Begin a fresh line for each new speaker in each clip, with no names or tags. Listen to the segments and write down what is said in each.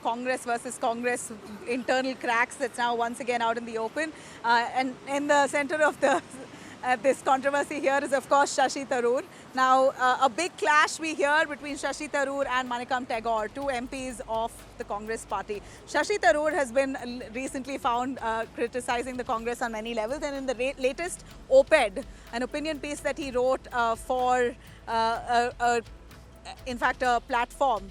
Congress versus Congress internal cracks that's now once again out in the open. And in the center of this controversy here is, of course, Shashi Tharoor. Now, a big clash we hear between Shashi Tharoor and Manikam Tagore, two MPs of the Congress party. Shashi Tharoor has been recently found criticizing the Congress on many levels, and in the latest op-ed, an opinion piece that he wrote for in fact, a platform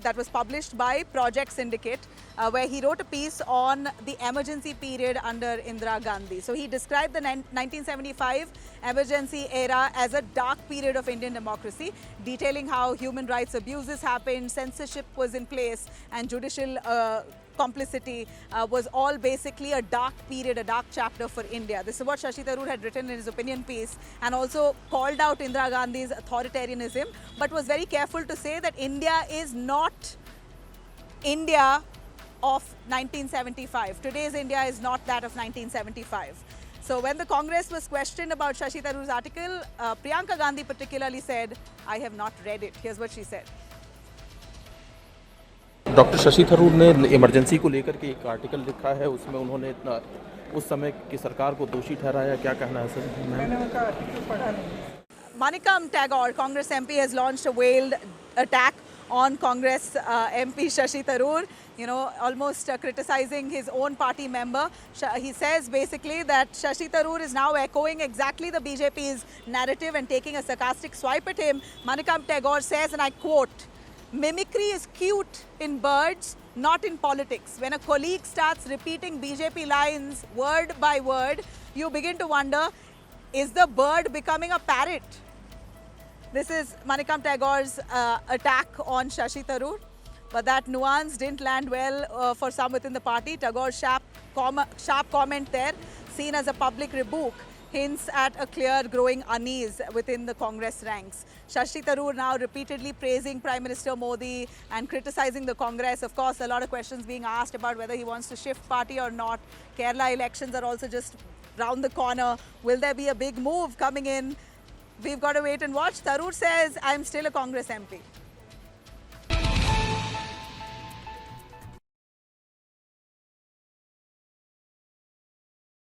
that was published by Project Syndicate, where he wrote a piece on the emergency period under Indira Gandhi. So he described the 1975 emergency era as a dark period of Indian democracy, detailing how human rights abuses happened, censorship was in place, and judicial complicity was all basically a dark period, a dark chapter for India. This is what Shashi Tharoor had written in his opinion piece, and also called out Indira Gandhi's authoritarianism, but was very careful to say that India is not India of 1975. Today's India is not that of 1975. So when the Congress was questioned about Shashi Tharoor's article, Priyanka Gandhi particularly said, "I have not read it." Here's what she said.
Doctor Shashi Tharoor ने emergency को लेकर के एक article लिखा है, उसमें उन्होंने उस समय की सरकार को दोषी ठहराया। क्या कहना है सर?
मैंने उनका आर्टिकल पढ़ा नहीं।
Manikam Tagore, Congress MP, has launched a veiled attack on Congress MP Shashi Tharoor, almost criticizing his own party member. He says basically that Shashi Tharoor is now echoing exactly the BJP's narrative and taking a sarcastic swipe at him. Manikam Tagore says, and I quote, "Mimicry is cute in birds, not in politics. When a colleague starts repeating BJP lines word by word, you begin to wonder, is the bird becoming a parrot?" This is Manikam Tagore's attack on Shashi Tharoor. But that nuance didn't land well for some within the party. Tagore's sharp comment there, seen as a public rebuke, hints at a clear growing unease within the Congress ranks. Shashi Tharoor now repeatedly praising Prime Minister Modi and criticizing the Congress. Of course, a lot of questions being asked about whether he wants to shift party or not. Kerala elections are also just round the corner. Will there be a big move coming in? We've got to wait and watch. Tharoor says, "I'm still a Congress MP."